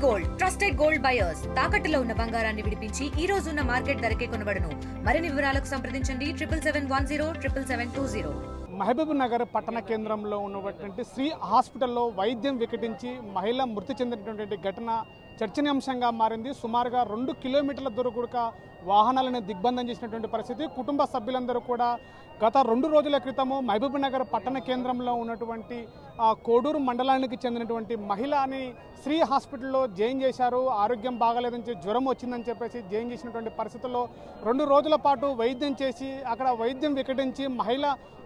Gold trusted gold buyers తాకట్టులో ఉన్న బంగారాన్ని విడిపించి ఈ రోజు ఉన్న మార్కెట్ ధరకే కొనబడును. మరిన్ని వివరాలకు సంప్రదించండి 7710772020. మహబూబ్ నగర్ పట్టణ కేంద్రంలో ఉన్నటువంటి శ్రీ హాస్పిటల్లో వైద్యం వికటించి మహిళ మృతి చెందినటువంటి ఘటన చర్చనీయాంశంగా మారింది. సుమారుగా 2 కిలోమీటర్ల దూరం కూడా వాహనాలను దిగ్బంధం చేసినటువంటి పరిస్థితి. కుటుంబ సభ్యులందరూ కూడా గత 2 రోజుల క్రితము మహబూబ్ నగర్ పట్టణ కేంద్రంలో ఉన్నటువంటి కోడూరు మండలానికి చెందినటువంటి మహిళని శ్రీ హాస్పిటల్లో జాయిన్ చేశారు. ఆరోగ్యం బాగాలేదని చెప్పి జ్వరం వచ్చిందని చెప్పేసి జాయిన్ చేసినటువంటి పరిస్థితుల్లో 2 రోజుల పాటు వైద్యం చేసి అక్కడ వైద్యం వికటించి మహిళ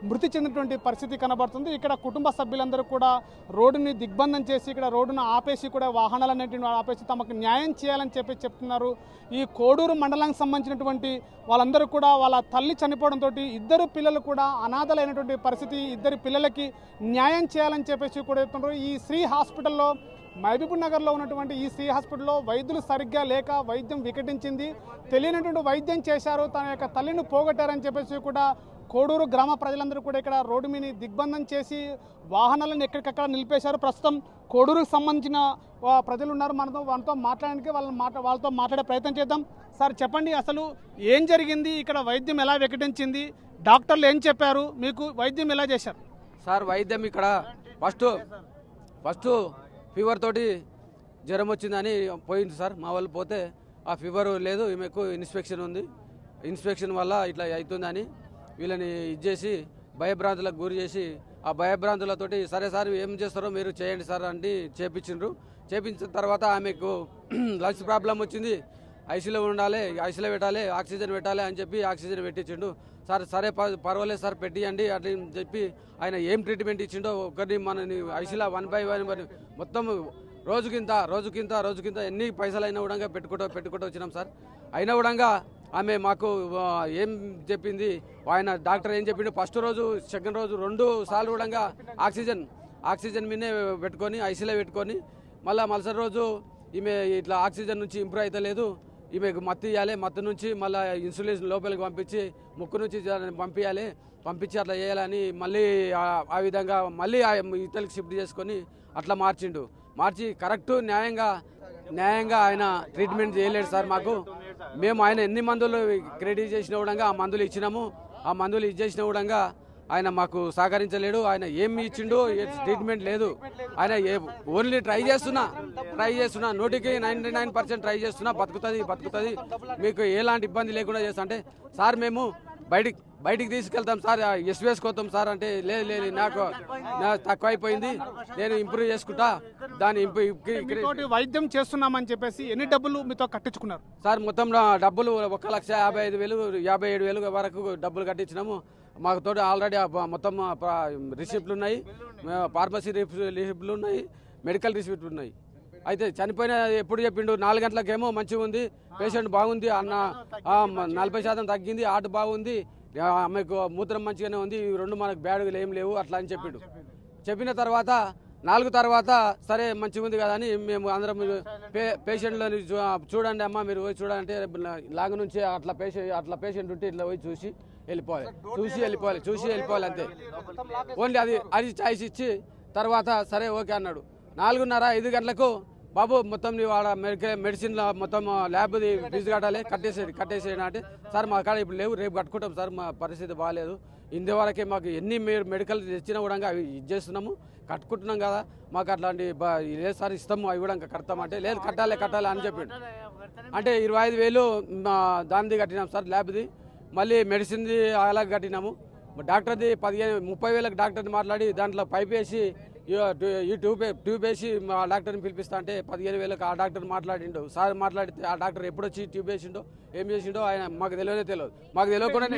మృతి చెందినటువంటి పరిస్థితి కనబడుతుంది. ఇక్కడ కుటుంబ సభ్యులందరూ కూడా రోడ్డుని దిగ్బంధం చేసి ఇక్కడ రోడ్డును ఆపేసి కూడా వాహనాలన్నింటినీ ఆపేసి తమకు న్యాయం చేయాలని చెప్పి చెప్తున్నారు. ఈ కోడూరు మండలానికి సంబంధించినటువంటి వాళ్ళందరూ కూడా వాళ్ళ తల్లి చనిపోవడంతో 2 పిల్లలు కూడా అనాథలైనటువంటి పరిస్థితి. 2 పిల్లలకి న్యాయం చేయాలని చెప్పేసి కూడా చెప్తున్నారు. ఈ శ్రీ హాస్పిటల్లో మహబూబ్ నగర్లో ఉన్నటువంటి ఈ శ్రీ హాస్పిటల్లో వైద్యులు సరిగ్గా లేక వైద్యం వికటించింది. తెలియనటువంటి వైద్యం చేశారు. తన యొక్క తల్లిని పోగొట్టారని చెప్పేసి కూడా కోడూరు గ్రామ ప్రజలందరూ కూడా ఇక్కడ రోడ్డు మీద దిగ్బంధం చేసి వాహనాలను ఎక్కడికక్కడ నిలిపేశారు. ప్రస్తుతం కోడూరుకు సంబంధించిన ప్రజలు ఉన్నారు మనతో. వాళ్ళతో మాట్లాడడానికి వాళ్ళతో మాట్లాడే ప్రయత్నం చేద్దాం. సార్ చెప్పండి, అసలు ఏం జరిగింది? ఇక్కడ వైద్యం ఎలా వికటించింది? డాక్టర్లు ఏం చెప్పారు? మీకు వైద్యం ఎలా చేశారు? సార్ వైద్యం ఇక్కడ ఫస్ట్ ఫీవర్ తోటి జ్వరం వచ్చిందని పోయింది సార్. మా వాళ్ళు పోతే ఆ ఫీవర్ లేదు, ఈమెకు ఇన్స్పెక్షన్ ఉంది, ఇన్స్పెక్షన్ వల్ల ఇట్లా అవుతుందని వీళ్ళని ఇచ్చేసి భయభ్రాంతులకు గురి చేసి ఆ భయభ్రాంతులతోటి సరే సార్ ఏం చేస్తారో మీరు చేయండి సార్ అంటే చేపించిండ్రు. చేపించిన తర్వాత ఆమెకు లంగ్స్ ప్రాబ్లం వచ్చింది, ఐసీలో ఉండాలి, ఐసీలో పెట్టాలి, ఆక్సిజన్ పెట్టాలి అని చెప్పి ఆక్సిజన్ పెట్టించిండు. సార్ సరే పర్వాలేదు సార్ పెట్టియండి అట్లా చెప్పి ఆయన ఏం ట్రీట్మెంట్ ఇచ్చిండో ఒకరిని మనని ఐసీలో 1 by 1 మొత్తం రోజుకింత ఎన్ని పైసలు అయినా కూడా పెట్టుకుంటూ వచ్చినాం సార్. అయినా కూడా ఆమె మాకు ఏం చెప్పింది, ఆయన డాక్టర్ ఏం చెప్పిండు, ఫస్ట్ రోజు సెకండ్ రోజు 2 సార్లు కూడా ఆక్సిజన్ మీదే పెట్టుకొని ఐసీలో పెట్టుకొని మరుసటి రోజు ఈమె ఇట్లా ఆక్సిజన్ నుంచి ఇంప్రూవ్ అయితే లేదు, ఈమెకు మత్తు ఇవ్వాలి, మత్తు నుంచి మళ్ళీ ఇన్సులిన్ లోపలికి పంపించి ముక్కు నుంచి పంపించి అట్లా చేయాలని మళ్ళీ ఆ విధంగా మళ్ళీ ఇతరులకు షిఫ్ట్ చేసుకొని అట్లా మార్చి కరెక్ట్ న్యాయంగా ఆయన ట్రీట్మెంట్ చేయలేడు సార్. మేము ఆయన ఎన్ని మందులు క్రెడిట్ చేసిన కూడా ఆ మందులు ఇచ్చినాము, ఆ మందులు ఇచ్చేసిన కూడా ఆయన మాకు సహకరించలేడు. ఆయన ఏమి ఇచ్చిండు ట్రీట్మెంట్ లేదు. ఆయన ఓన్లీ ట్రై చేస్తున్నా 99% ట్రై చేస్తున్నా, బతుకుతుంది మీకు ఎలాంటి ఇబ్బంది లేకుండా చేస్తా అంటే సార్ మేము బయటికి తీసుకెళ్తాం సార్, ఎస్వీఎస్ కోతాం సార్ అంటే లేదు నాకు తక్కువ అయిపోయింది, నేను ఇంప్రూవ్ చేసుకుంటా దాన్ని వైద్యం చేస్తున్నామని చెప్పేసి ఎన్ని డబ్బులు మీతో కట్టించుకున్నారు సార్? మొత్తం డబ్బులు 1,55,000 వరకు డబ్బులు కట్టించినాము. మాకు తోటి ఆల్రెడీ మొత్తం రిసిప్ట్లు ఉన్నాయి, ఫార్మసీ రిసిప్ట్లు ఉన్నాయి, మెడికల్ రిసిప్ట్లు ఉన్నాయి. అయితే చనిపోయిన ఎప్పుడు చెప్పిండు 4 గంటలకేమో మంచిగా ఉంది, పేషెంట్ బాగుంది అన్న, 40% తగ్గింది, ఆట బాగుంది, ఆమెకు మూత్రం మంచిగానే ఉంది, 2 మనకు బ్యాడ్లు ఏం లేవు అట్లా అని చెప్పిండు. చెప్పిన తర్వాత 4 తర్వాత సరే మంచిగా ఉంది కదా అని మేము అందరం పేషెంట్లని చూడండి అమ్మా మీరు పోయి చూడాలంటే లాంగ్ నుంచి అట్లా పేషెంట్ ఉంటే ఇట్లా పోయి చూసి వెళ్ళిపోవాలి అంతే. ఓన్లీ అది చాయిస్ ఇచ్చి తర్వాత సరే ఓకే అన్నాడు. 4:30-5 గంటలకు బాబు మొత్తం వాడ మెడిసిన్ మొత్తం ల్యాబ్ది ఫీజు కట్టేసేయండి అంటే సార్ మా కాడ ఇప్పుడు లేవు, రేపు కట్టుకుంటాం సార్, మా పరిస్థితి బాగాలేదు, ఇందువరకే మాకు ఎన్ని మెడికల్ తెచ్చినా కూడా అవి ఇచ్చేస్తున్నాము, కట్టుకుంటున్నాం కదా, మాకు అట్లాంటి లేదు సార్ ఇస్తాము, అవి కూడా కడతామంటే లేదు కట్టాలి అని చెప్పిండు. అంటే 25,000 దానిది కట్టినాం సార్ ల్యాబ్ది, మళ్ళీ మెడిసిన్ది అలాగే కట్టినాము. డాక్టర్ది 30,000 డాక్టర్ని మాట్లాడి దాంట్లో పైప్ వేసి ఈ ట్యూబ్ వేసి ఆ డాక్టర్ని పిలిపిస్తా అంటే 15,000 ఆ డాక్టర్ మాట్లాడిండు. సార్ మాట్లాడితే ఆ డాక్టర్ ఎప్పుడు వచ్చి ట్యూబ్ వేసిండో ఏం చేసిండో ఆయన మాకు తెలియదు. మాకు తెలియకుండా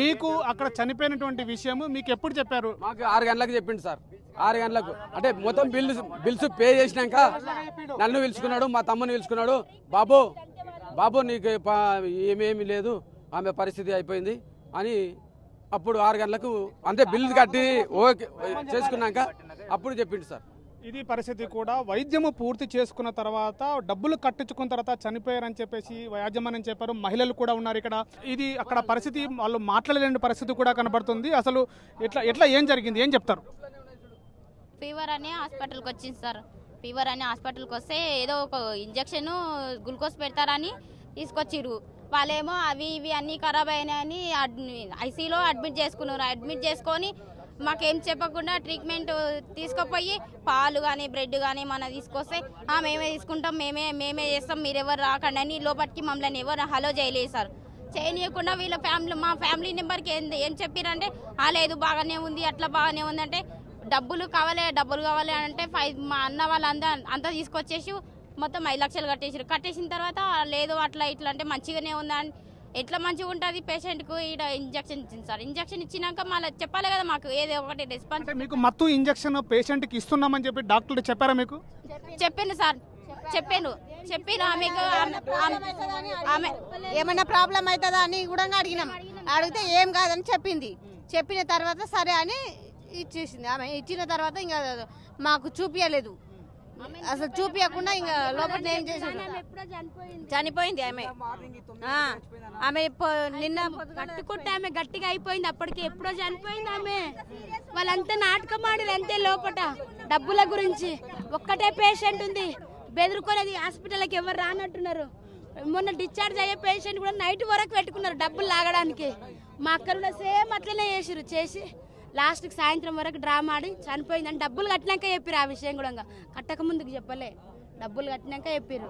మీకు అక్కడ చనిపోయినటువంటి విషయం మీకు ఎప్పుడు చెప్పారు? మాకు 6 గంటలకు చెప్పిండు సార్. 6 గంటలకు అంటే మొత్తం బిల్స్ పే చేసినాక నన్ను పిలుచుకున్నాడు, మా తమ్ముని పిలుచుకున్నాడు, బాబు నీకు ఏమేమి లేదు, ఆమె పరిస్థితి అయిపోయింది అని అప్పుడు 6 గంటలకు అంతే బిల్లు కట్టి ఓకే చేసుకున్నాక అప్పుడు చెప్పిండు సార్. ఇది పరిస్థితి కూడా. వైద్యము పూర్తి చేసుకున్న తర్వాత డబ్బులు కట్టించుకున్న తర్వాత చనిపోయారని చెప్పేసి యాజమాన్యం చెప్పారు. మహిళలు కూడా ఉన్నారు ఇక్కడ. ఇది అక్కడ పరిస్థితి వాళ్ళు మాట్లాడలేని పరిస్థితి కూడా కనబడుతుంది. అసలు ఎట్లా ఏం జరిగింది, ఏం చెప్తారు? ఫీవర్ అని హాస్పిటల్కి వచ్చింది సార్. ఫీవర్ అని హాస్పిటల్కి వస్తే ఏదో ఒక ఇంజెక్షన్ గ్లూకోజ్ పెడతారని తీసుకొచ్చిర్రు. వాళ్ళేమో అవి ఇవి అన్నీ ఖరాబ్ అయినాయని ఐసీలో అడ్మిట్ చేసుకున్నారు. అడ్మిట్ చేసుకొని మాకేం చెప్పకుండా ట్రీట్మెంట్ తీసుకుపోయి పాలు కానీ బ్రెడ్ కానీ మన తీసుకొస్తే మేమే తీసుకుంటాం, మేమే చేస్తాం, మీరెవరు రాకండి అని లోపలికి మమ్మల్ని ఎవరు హలో చేయలేదు సార్. చేయనీయకుండా వీళ్ళ మా ఫ్యామిలీ నెంబర్కి ఏం చెప్పారంటే లేదు బాగానే ఉంది, అట్లా బాగానే ఉంది అంటే డబ్బులు కావాలి అంటే మా అన్న వాళ్ళంతా తీసుకొచ్చేసి మొత్తం 5 లక్షలు కట్టేసిన తర్వాత లేదు అట్లా ఇట్లా అంటే మంచిగానే ఉందా అని. ఎట్లా మంచిగా ఉంటుంది పేషెంట్కు ఇక్కడ ఇంజక్షన్ ఇచ్చింది సార్. ఇంజక్షన్ ఇచ్చినాక మళ్ళీ చెప్పాలి కదా మాకు ఏదో ఒకటి రెస్పాన్స్. మీకు మత్తు ఇంజక్షన్ పేషెంట్కి ఇస్తున్నామని చెప్పి డాక్టర్లు చెప్పారా మీకు? చెప్పాను సార్, చెప్పాను ఆమెకు ఆమె ఏమైనా ప్రాబ్లం అవుతుందా అని కూడా అడిగినాం. అడిగితే ఏం కాదని చెప్పింది. చెప్పిన తర్వాత సరే అని ఇచ్చేసింది. ఆమె ఇచ్చిన తర్వాత ఇంకా మాకు చూపించలేదు, అసలు చూపించకుండా ఇంకా లోపల ఏం చేసింది, చనిపోయింది ఆమె. ఆమె నిన్న కట్టుకుంటే ఆమె గట్టిగా అయిపోయింది, అప్పటికి ఎప్పుడో చనిపోయింది ఆమె. వాళ్ళంతా నాటకం ఆడారు అంతే లోపల డబ్బుల గురించి. ఒక్కటే పేషెంట్ ఉంది బెదురుకోలేదు, హాస్పిటల్కి ఎవరు రానట్టున్నారు. మొన్న డిశ్చార్జ్ అయ్యే పేషెంట్ కూడా నైట్ వరకు పెట్టుకున్నారు డబ్బులు లాగడానికి. మా అక్కడ కూడా సేమ్ అట్లనే చేసి లాస్ట్కి సాయంత్రం వరకు డ్రామా ఆడి చనిపోయిందని డబ్బులు కట్టినాక చెప్పారు. ఆ విషయం కూడా కట్టక ముందుకు చెప్పలే, డబ్బులు కట్టినాక చెప్పారు.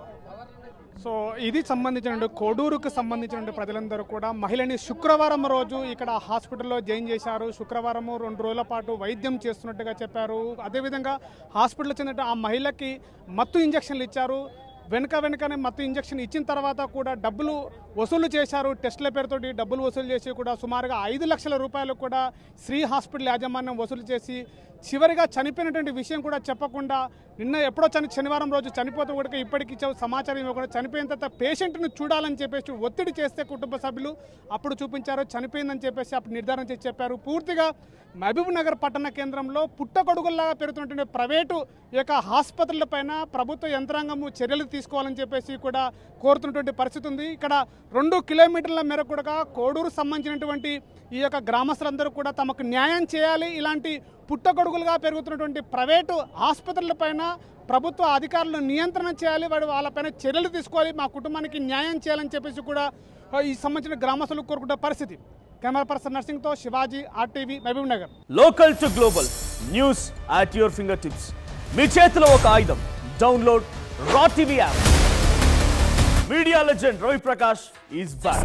సో ఇది సంబంధించిన కోడూరుకు సంబంధించిన ప్రజలందరూ కూడా మహిళని శుక్రవారం రోజు ఇక్కడ హాస్పిటల్లో జాయిన్ చేశారు. శుక్రవారం 2 రోజుల పాటు వైద్యం చేస్తున్నట్టుగా చెప్పారు. అదేవిధంగా హాస్పిటల్లో చెందిన ఆ మహిళకి మత్తు ఇంజక్షన్లు ఇచ్చారు. వెనకనే మత్తు ఇంజక్షన్ ఇచ్చిన తర్వాత కూడా డబ్బులు వసూలు చేశారు. టెస్టుల పేరుతోటి డబ్బులు వసూలు చేసి కూడా సుమారుగా 5 లక్షల రూపాయలు కూడా శ్రీ హాస్పిటల్ యాజమాన్యం వసూలు చేసి చివరిగా చనిపోయినటువంటి విషయం కూడా చెప్పకుండా నిన్న ఎప్పుడో శనివారం రోజు చనిపోతూ కూడా ఇప్పటికీ సమాచారం ఇవ్వకుండా చనిపోయిన తర్వాత పేషెంట్ను చూడాలని చెప్పేసి ఒత్తిడి చేస్తే కుటుంబ సభ్యులు అప్పుడు చూపించారు. చనిపోయిందని చెప్పేసి అప్పుడు నిర్ధారణ చేసి చెప్పారు. పూర్తిగా మహబూబ్ నగర్ పట్టణ కేంద్రంలో పుట్టగొడుగుల్లాగా పెరుగుతున్నటువంటి ప్రైవేటు యొక్క ఆసుపత్రుల పైన ప్రభుత్వ యంత్రాంగము చర్యలు తీసుకోవాలని చెప్పేసి కూడా కోరుతున్నటువంటి పరిస్థితి ఉంది. ఇక్కడ 2 కిలోమీటర్ల మేర కూడా కోడూరు సంబంధించినటువంటి ఈ యొక్క గ్రామస్తులందరూ కూడా తమకు న్యాయం చేయాలి, ఇలాంటి పుట్టగొడుగులుగా పెరుగుతున్నటువంటి ప్రైవేటు ఆసుపత్రుల పైన ప్రభుత్వ అధికారులు నియంత్రణ చేయాలి, వాళ్ళపైన చర్యలు తీసుకోవాలి, మా కుటుంబానికి న్యాయం చేయాలని చెప్పేసి కూడా ఈ సంబంధించిన గ్రామస్తులు కోరుకుంటే పరిస్థితి. కెమెరా పర్సన్ నర్సింగ్తో Shivaji, RTV, Mahabubnagar. Local to global news at your fingertips. మీ చేతిలో ఒక ఆయుధం. Download raw TV app. Media legend Ravi Prakash is back.